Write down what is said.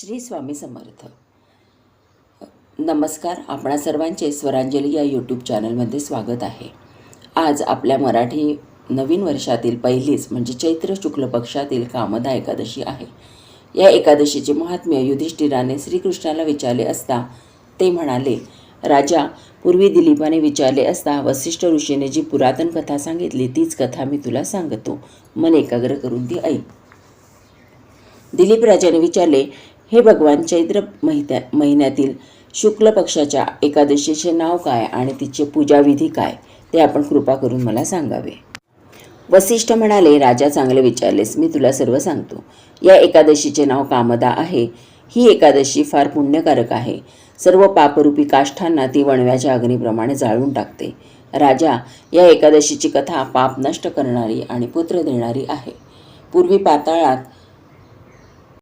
श्री स्वामी समर्थ. नमस्कार. आपणा सर्वांचे स्वरांजली या यूट्यूब चॅनलमध्ये स्वागत आहे. आज आपल्या मराठी नवीन वर्षातील पहिलीच म्हणजे चैत्र शुक्ल पक्षातील कामदा एकादशी आहे. या एकादशीचे महात्म्य युधिष्ठिराने श्रीकृष्णाला विचारले असता ते म्हणाले, राजा, पूर्वी दिलीपाने विचारले असता वसिष्ठ ऋषीने जी पुरातन कथा सांगितली तीच कथा मी तुला सांगतो. मन एकाग्र करून ती ऐक. दिलीप राजाने विचारले, हे भगवान, चैत्र महिन्यातील शुक्ल पक्षाच्या एकादशीचे नाव काय आणि तिचे पूजाविधी काय ते आपण कृपा करून मला सांगावे. वसिष्ठ म्हणाले, राजा, चांगले विचारलेस. मी तुला सर्व सांगतो. या एकादशीचे नाव कामदा आहे. ही एकादशी फार पुण्यकारक आहे. सर्व पापरूपी काष्ठांना ती वणव्याच्या अग्नीप्रमाणे जाळून टाकते. राजा, या एकादशीची कथा पाप नष्ट करणारी आणि पुत्र देणारी आहे. पूर्वी पाताळात